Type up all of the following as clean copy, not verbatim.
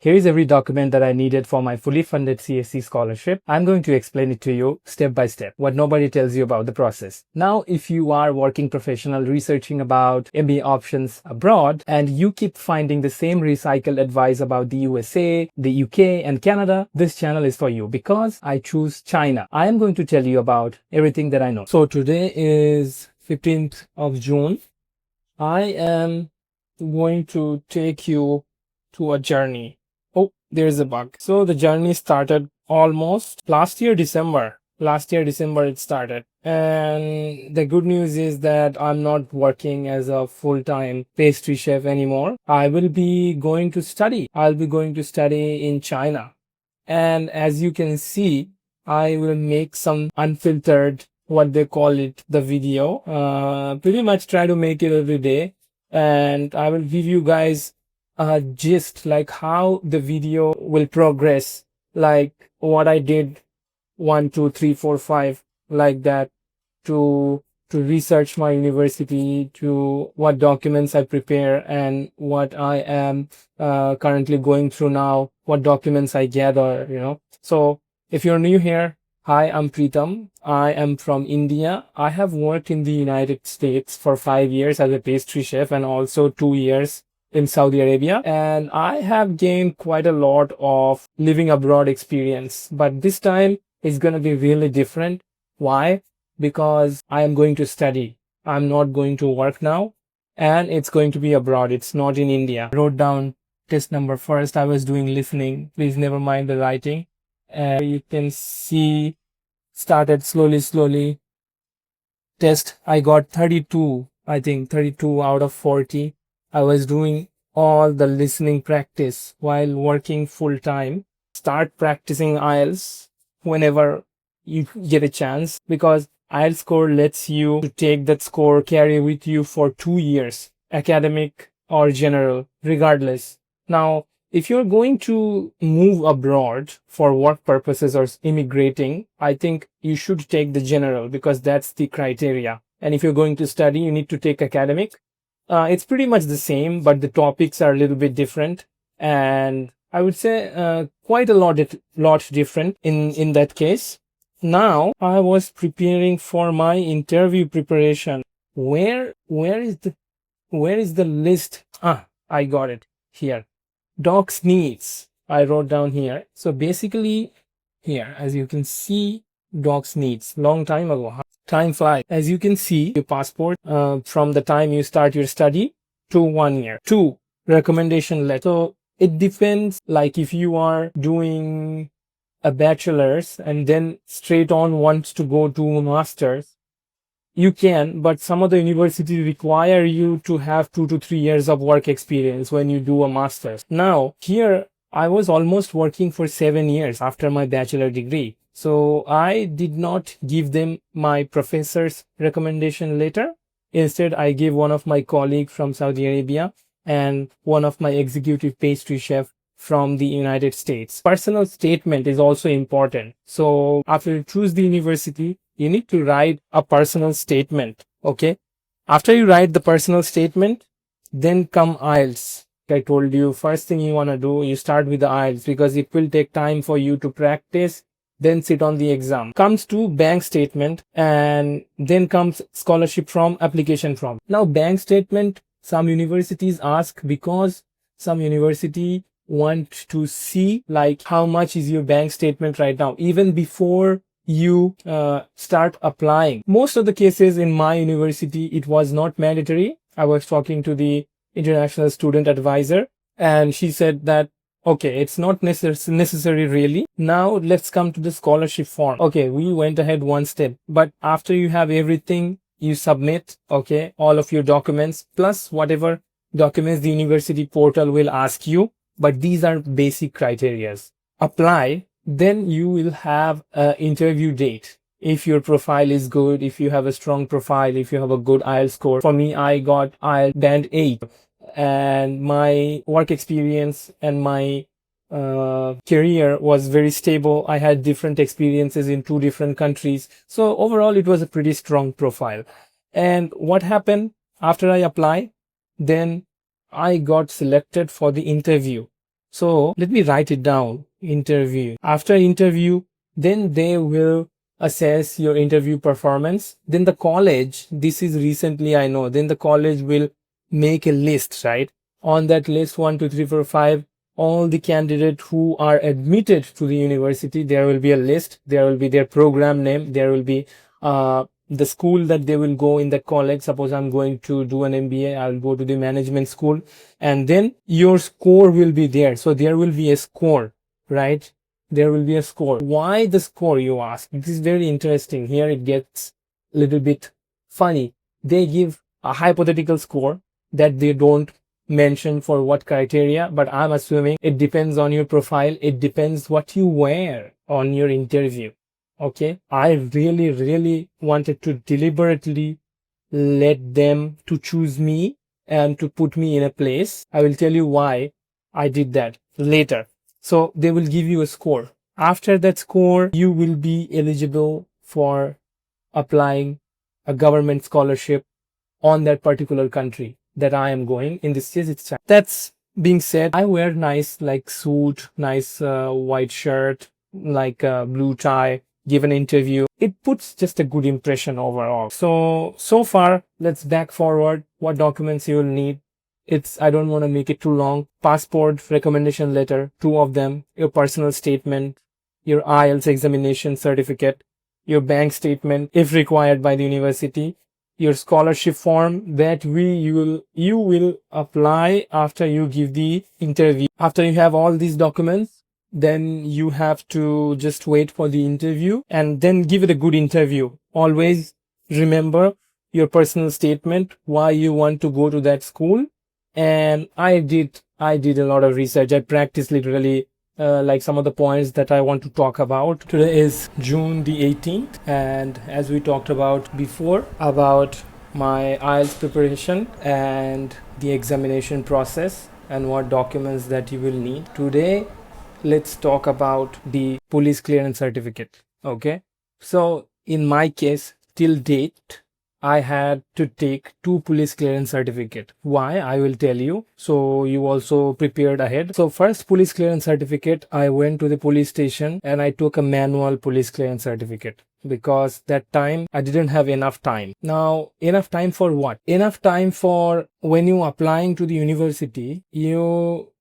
Here is every document that I needed for my fully funded CSC scholarship. I'm going to explain it to you step by step, what nobody tells you about the process. Now, if you are working professional researching about MBA options abroad and you keep finding the same recycled advice about the USA, the UK and Canada, this channel is for you because I choose China. I am going to tell you about everything that I know. So today is 15th of June. I am going to take you to a journey. Oh, there's a bug. So the journey started almost last year December it started, and the good news is that I'm not working as a full-time pastry chef anymore. I'll be going to study in China, and as you can see, I will make some unfiltered, what they call it, the video. Pretty much try to make it every day, and I will give you guys a gist, like how the video will progress, like what I did 1, 2, 3, 4, 5, like that, to research my university, to what documents I prepare and what I am currently going through now, what documents I gather. So if you're new here, hi, I'm Preetham. I am from India. I have worked in the United States for 5 years as a pastry chef and also 2 years in Saudi Arabia, and I have gained quite a lot of living abroad experience, but this time is going to be really different. Why? Because I am going to study. I'm not going to work now, and it's going to be abroad. It's not in India. I wrote down test number first. I was doing listening. Please never mind the writing. And you can see, started slowly. Test, I got 32, I think 32 out of 40. I was doing all the listening practice while working full time. Start practicing IELTS whenever you get a chance, because IELTS score lets you to take that score, carry with you for 2 years, academic or general, regardless. Now, if you're going to move abroad for work purposes or immigrating, I think you should take the general because that's the criteria. And if you're going to study, you need to take academic. It's pretty much the same, but the topics are a little bit different, and I would say quite a lot different in that case. Now I was preparing for my interview preparation. Where is the list? I got it here. Docs needs. I wrote down here. So basically here, as you can see, docs needs, long time ago. Time flies. As you can see, your passport from the time you start your study to 1 year. 2, recommendation letter. So it depends, like if you are doing a bachelor's and then straight on wants to go to a master's, you can, but some of the universities require you to have 2 to 3 years of work experience when you do a master's. Now, here I was almost working for 7 years after my bachelor degree. So I did not give them my professor's recommendation letter. Instead, I gave one of my colleagues from Saudi Arabia and one of my executive pastry chef from the United States. Personal statement is also important. So after you choose the university, you need to write a personal statement. Okay. After you write the personal statement, then come IELTS. I told you, first thing you want to do, you start with the IELTS because it will take time for you to practice, then sit on the exam. Comes to bank statement, and then comes scholarship form, application form. Now bank statement, some universities ask because some university want to see like how much is your bank statement right now, even before you start applying. Most of the cases in my university, it was not mandatory. I was talking to the international student advisor, and she said that okay, it's not necessary really. Now let's come to the scholarship form. Okay, we went ahead one step, but after you have everything, you submit, okay, all of your documents plus whatever documents the university portal will ask you. But these are basic criteria. Apply, then you will have an interview date. If your profile is good, if you have a strong profile, if you have a good IELTS score. For me, I got IELTS band 8. And my work experience and my career was very stable. I had different experiences in 2 different countries. So overall, it was a pretty strong profile. And what happened after I applied? Then I got selected for the interview. So let me write it down. Interview. After interview, then they will assess your interview performance. Then the college, this is recently I know, then the college will make a list, right? On that list, 1, 2, 3, 4, 5, all the candidates who are admitted to the university, there will be a list. There will be their program name. There will be the school that they will go in the college. Suppose I'm going to do an MBA, I'll go to the management school, and then your score will be there. So there will be a score, right? There will be a score. Why the score, you ask? This is very interesting. Here it gets a little bit funny. They give a hypothetical score that they don't mention for what criteria, but I'm assuming it depends on your profile. It depends what you wear on your interview. Okay, I really wanted to deliberately let them to choose me and to put me in a place. I will tell you why I did that later. So they will give you a score. After that score, you will be eligible for applying a government scholarship on that particular country that I am going. In this case, it's China. That's being said, I wear nice like suit, nice white shirt, like a blue tie, give an interview. It puts just a good impression overall. So far, let's back forward. What documents you will need. I don't want to make it too long. Passport, recommendation letter, 2 of them, your personal statement, your IELTS examination certificate, your bank statement, if required by the university, your scholarship form that you will apply after you give the interview. After you have all these documents, then you have to just wait for the interview and then give it a good interview. Always remember your personal statement, why you want to go to that school. And I did a lot of research. I practiced literally like some of the points that I want to talk about. Today is June the 18th, and as we talked about before about my IELTS preparation and the examination process and what documents that you will need. Today, let's talk about the police clearance certificate. Okay. So in my case, till date, I had to take 2 police clearance certificate. Why? I will tell you. So you also prepared ahead. So first police clearance certificate, I went to the police station and I took a manual police clearance certificate because that time I didn't have enough time. Now, enough time for what? Enough time for when you applying to the university, you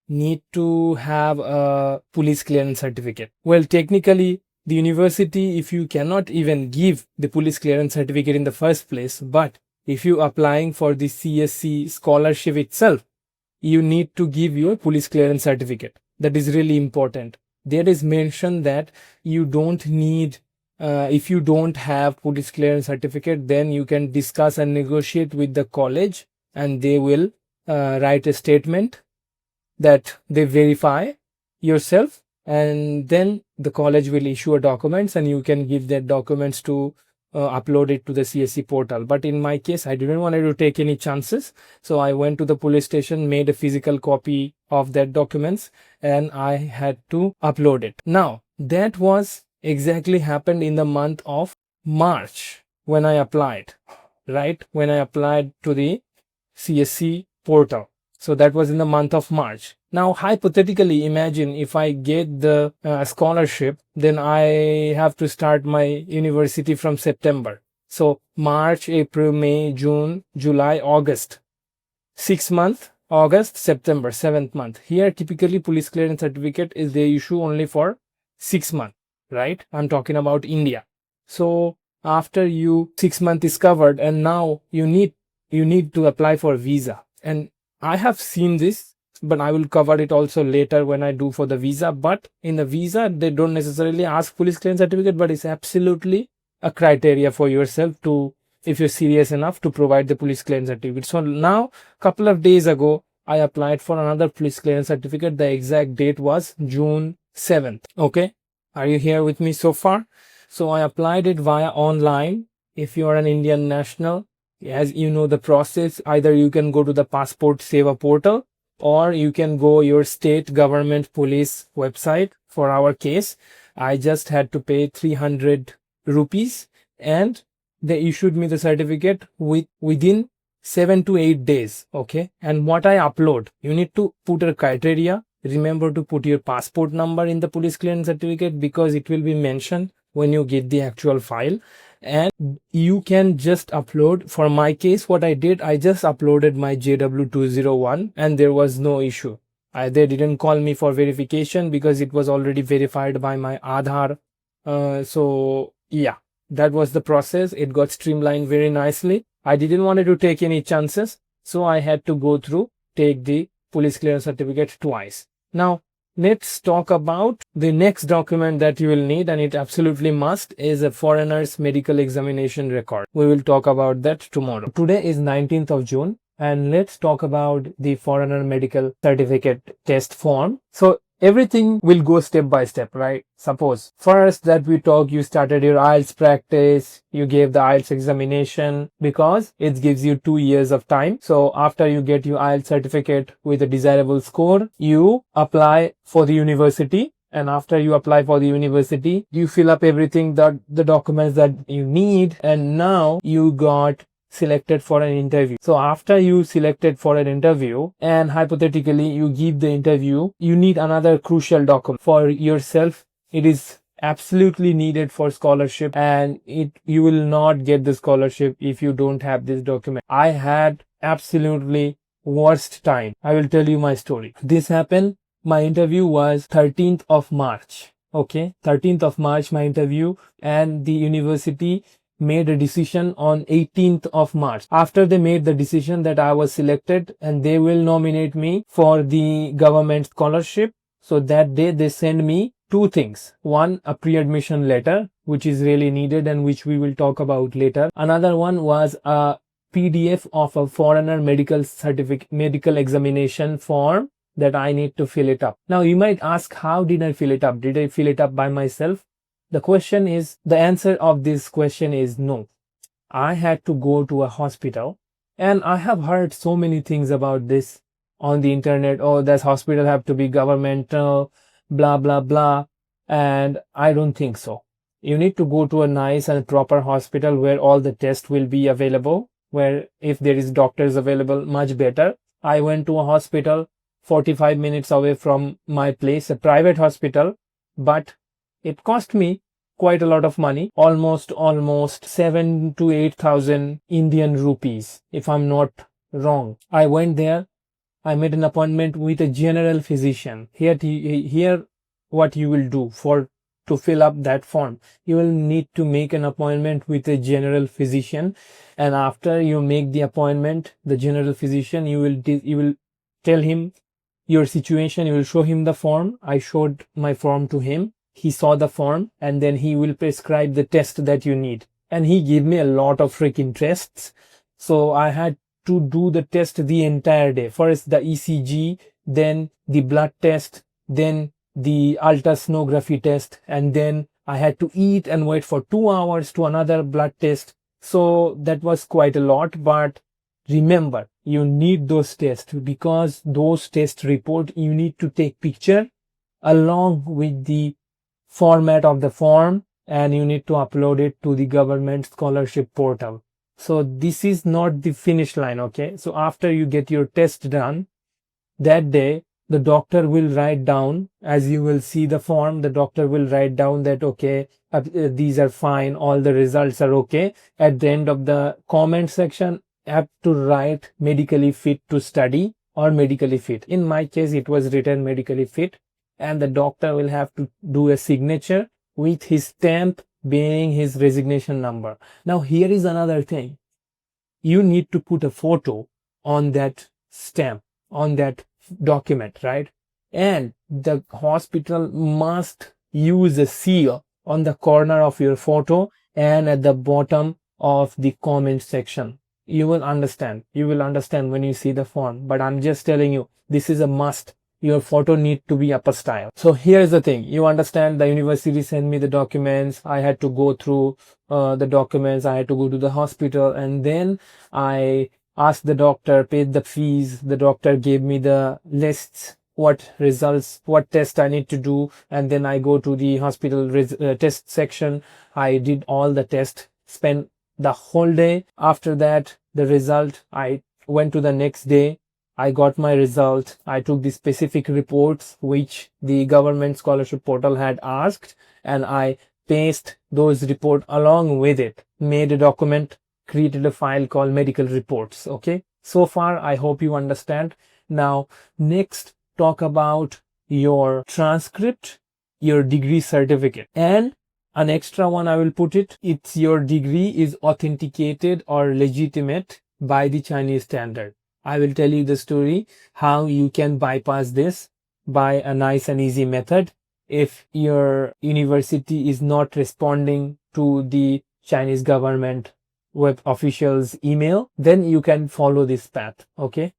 need to have a police clearance certificate. Well, technically, the university, if you cannot even give the police clearance certificate in the first place, but if you applying for the CSC scholarship itself, you need to give your police clearance certificate. That is really important. There is mention that you don't need, if you don't have police clearance certificate, then you can discuss and negotiate with the college and they will write a statement that they verify yourself, and then the college will issue a documents and you can give that documents to upload it to the CSC portal. But in my case, I didn't want to take any chances. So I went to the police station, made a physical copy of that documents, and I had to upload it. Now, that was exactly happened in the month of March when I applied, right? When I applied to the CSC portal. So that was in the month of March. Now, hypothetically, imagine if I get the scholarship, then I have to start my university from September. So March, April, May, June, July, August. 6 months, August, September, 7th month. Here, typically, police clearance certificate is they issue only for 6 months, right? I'm talking about India. So after 6 months is covered, and now you need to apply for a visa. And I have seen this, but I will cover it also later when I do for the visa. But in the visa, they don't necessarily ask police clearance certificate, but it's absolutely a criteria for yourself to, if you're serious enough, to provide the police clearance certificate. So now, couple of days ago, I applied for another police clearance certificate. The exact date was June 7th. Okay. Are you here with me so far? So I applied it via online. If you are an Indian national, as you know the process, either you can go to the Passport Seva portal or you can go your state government police website. For our case, I just had to pay 300 rupees and they issued me the certificate within 7 to 8 days. Okay. And what I upload, you need to put a criteria remember to put your passport number in the police clearance certificate, because it will be mentioned when you get the actual file. And you can just upload. For my case, what I did, I just uploaded my JW201 and there was no issue. They didn't call me for verification because it was already verified by my Aadhaar. So yeah, that was the process. It got streamlined very nicely. I didn't want to take any chances, so I had to go through, take the police clearance certificate twice. Now, let's talk about the next document that you will need, and it absolutely must, is a foreigner's medical examination record. We will talk about that tomorrow. Today is 19th of June, and let's talk about the foreigner medical certificate test form. So everything will go step by step, right? Suppose first that we talk, you started your IELTS practice, you gave the IELTS examination, because it gives you 2 years of time. So after you get your IELTS certificate with a desirable score, you apply for the university. And after you apply for the university, you fill up everything, that the documents that you need, and now you got selected for an interview. So after you selected for an interview and hypothetically you give the interview, you need another crucial document for yourself. It is absolutely needed for scholarship, and you will not get the scholarship if you don't have this document. I had absolutely worst time. I will tell you my story. This happened. My interview was 13th of March. Okay, 13th of March my interview, and the university made a decision on 18th of March. After they made the decision that I was selected and they will nominate me for the government scholarship, so that day they send me two things. One, a pre-admission letter, which is really needed and which we will talk about later. Another one was a PDF of a foreigner medical certificate, medical examination form that I need to fill it up. Now you might ask, how did I fill it up? Did I fill it up by myself? The answer of this question is no. I had to go to a hospital, and I have heard so many things about this on the internet. Oh, this hospital have to be governmental, blah, blah, blah. And I don't think so. You need to go to a nice and proper hospital where all the tests will be available, where if there is doctors available, much better. I went to a hospital 45 minutes away from my place, a private hospital, but it cost me quite a lot of money, almost 7 to 8,000 Indian rupees, if I'm not wrong. I went there. I made an appointment with a general physician. Here what you will do to fill up that form. You will need to make an appointment with a general physician, and after you make the appointment, the general physician, you will tell him your situation. You will show him the form. I showed my form to him. He saw the form, and then he will prescribe the test that you need. And he gave me a lot of freaking tests. So I had to do the test the entire day. First the ECG, then the blood test, then the ultrasonography test, and then I had to eat and wait for 2 hours to another blood test. So that was quite a lot. But remember, you need those tests, because those test report you need to take picture along with the format of the form, and you need to upload it to the government scholarship portal. So this is not the finish line. Okay, so after you get your test done, that day the doctor will write down, as you will see the form, the doctor will write down that okay, these are fine, all the results are okay. At the end of the comment section, have to write medically fit to study or medically fit. In my case, it was written medically fit, and the doctor will have to do a signature with his stamp bearing his resignation number. Now here is another thing. You need to put a photo on that stamp, on that document, right? And the hospital must use a seal on the corner of your photo and at the bottom of the comment section. You will understand when you see the form, but I'm just telling you, this is a must. Your photo need to be upper style. So here's the thing. You understand, the university sent me the documents. I had to go through the documents. I had to go to the hospital, and then I asked the doctor, paid the fees. The doctor gave me the lists, what results, what test I need to do. And then I go to the hospital test section. I did all the tests, spent the whole day. After that, the result, I went to the next day. I got my result. I took the specific reports which the government scholarship portal had asked, and I pasted those reports along with it, made a document, created a file called medical reports. Okay, so far I hope you understand. Now next, talk about your transcript, your degree certificate, and an extra one I will put it. It's your degree is authenticated or legitimate by the Chinese standard. I will tell you the story how you can bypass this by a nice and easy method. If your university is not responding to the Chinese government web officials email, then you can follow this path. Okay,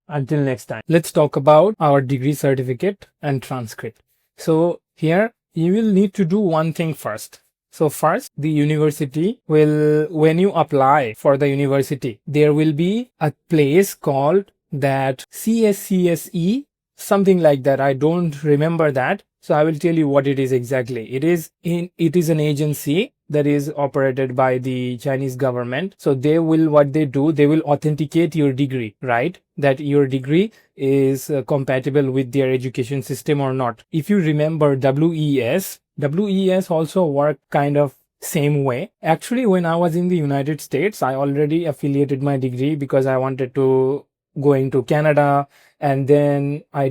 until next time, let's talk about our degree certificate and transcript. So here you will need to do one thing first. So first, the university will, when you apply for the university, there will be a place called that CSCSE, something like that. I don't remember that. So I will tell you what it is exactly. It is an agency that is operated by the Chinese government. So they will, what they do, they will authenticate your degree, right? That your degree is compatible with their education system or not. If you remember WES also work kind of same way. Actually, when I was in the United States, I already affiliated my degree because I wanted to go into Canada, and then I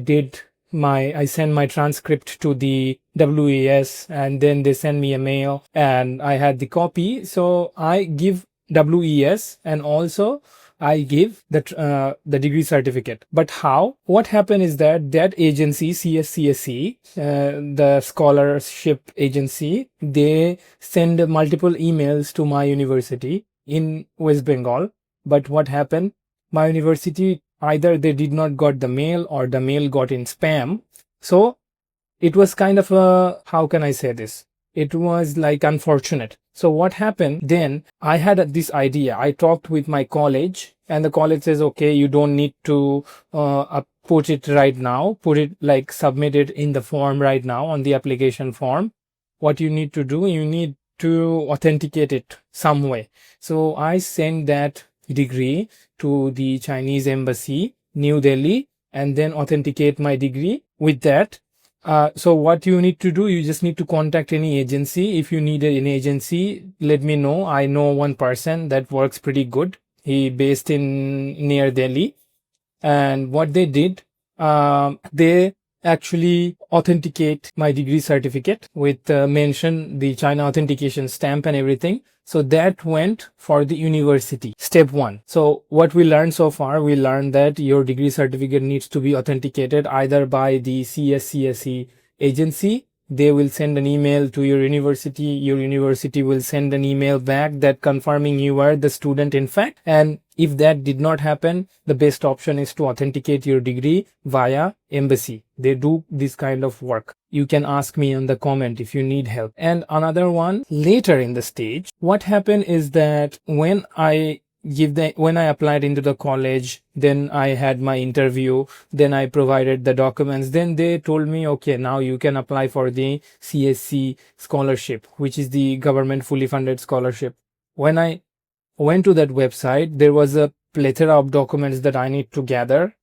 sent my transcript to the WES, and then they send me a mail and I had the copy. So I give WES and also I give the degree certificate. But how? What happened is that agency, CSCSE, the scholarship agency, they send multiple emails to my university in West Bengal. But what happened? My university, either they did not got the mail or the mail got in spam. So it was kind of a, how can I say this? It was like unfortunate. So what happened then, I had this idea. I talked with my college and the college says, okay, you don't need to put it right now, put it like submit it in the form right now on the application form. What you need to do, you need to authenticate it some way. So I sent that degree to the Chinese embassy, New Delhi, and then authenticate my degree with that. So what you need to do, you just need to contact any agency. If you need an agency, let me know. I know one person that works pretty good. He based in near Delhi. And what they did, they actually authenticate my degree certificate with mention the China authentication stamp and everything. So that went for the university, step 1. So what we learned so far, we learned that your degree certificate needs to be authenticated either by the CSCSE agency. They will send an email to your university will send an email back that confirming you are the student in fact. And if that did not happen, the best option is to authenticate your degree via embassy. They do this kind of work. You can ask me in the comment if you need help. And another one, later in the stage, what happened is that when I applied into the college, then I had my interview, then I provided the documents, then they told me, okay, now you can apply for the CSC Scholarship, which is the government fully funded scholarship. When I went to that website, there was a plethora of documents that I need to gather,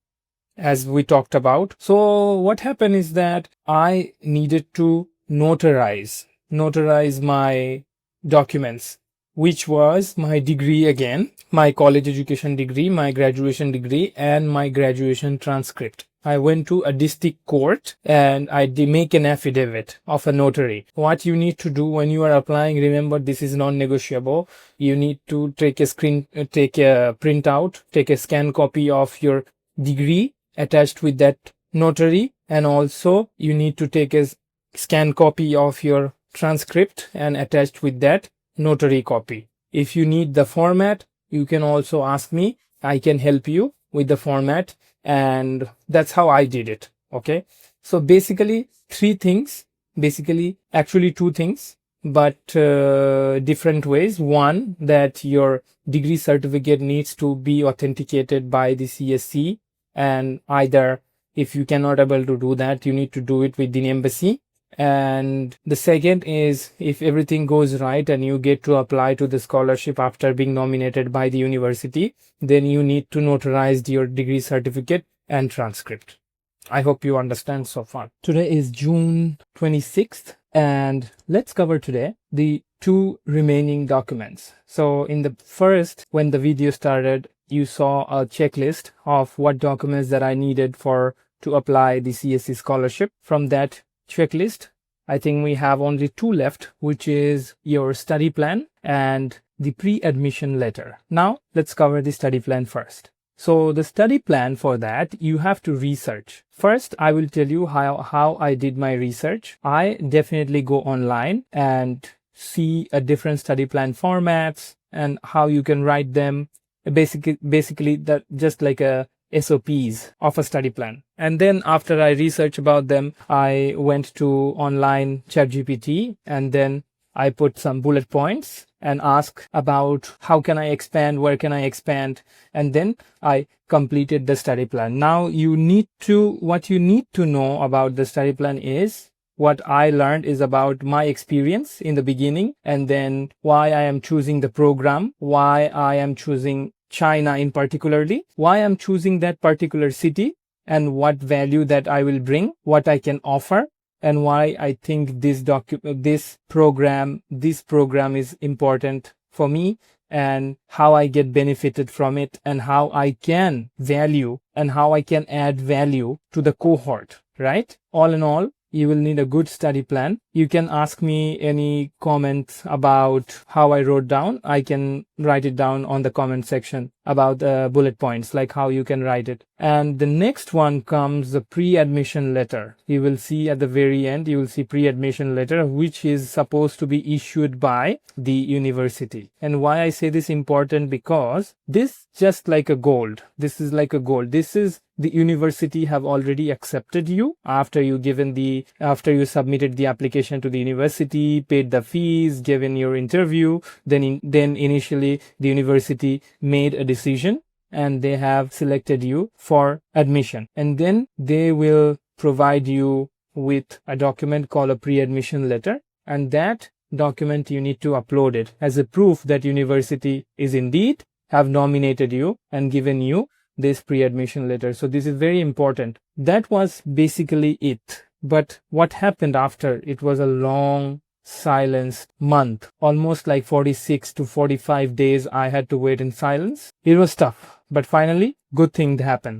as we talked about. So what happened is that I needed to notarize my documents, which was my degree again, my college education degree, my graduation degree, and my graduation transcript. I went to a district court and I make an affidavit of a notary. What you need to do when you are applying, remember this is non-negotiable. You need to take a printout, take a scan copy of your degree attached with that notary, and also you need to take a scan copy of your transcript and attached with that notary copy. If you need the format, you can also ask me. I can help you with the format, and that's how I did it. Okay, so basically actually two things, but different ways. One, that your degree certificate needs to be authenticated by the CSC, and either if you cannot able to do that, you need to do it with the embassy. And the second is, if everything goes right and you get to apply to the scholarship after being nominated by the university, then you need to notarize your degree certificate and transcript. I hope you understand so far. Today is June 26th, and let's cover today the 2 remaining documents. So in the first, when the video started, you saw a checklist of what documents that I needed to apply the CSC scholarship. From that checklist, I think we have only 2 left, which is your study plan and the pre-admission letter. Now let's cover the study plan first. So the study plan, for that, you have to research. First, I will tell you how I did my research. I definitely go online and see a different study plan formats and how you can write them. Basically that just like a SOPs of a study plan. And then after I research about them, I went to online ChatGPT, and then I put some bullet points and ask about how can I expand, where can I expand, and then I completed the study plan. Now what you need to know about the study plan is what I learned is about my experience in the beginning, and then why I am choosing the program, why I am choosing China in particularly, why I'm choosing that particular city, and what value that I will bring, what I can offer, and why I think this program is important for me, and how I get benefited from it, and how I can add value to the cohort, right? All in all, you will need a good study plan. You can ask me any comments about how I wrote down. I can write it down on the comment section about the bullet points, like how you can write it. And the next one comes the pre-admission letter. You will see at the very end, you will see pre-admission letter, which is supposed to be issued by the university. And why I say this important, because this just like a gold. This is like a gold. This is the university have already accepted you after you submitted the application to the university, paid the fees, given your interview. Then initially the university made a decision and they have selected you for admission. And then they will provide you with a document called a pre-admission letter. And that document you need to upload it as a proof that university is indeed have nominated you and given you this pre-admission letter. So this is very important. That was basically it. But what happened after? It was a long silence month, almost like 46 to 45 days I had to wait in silence. It was tough, but finally good thing happened.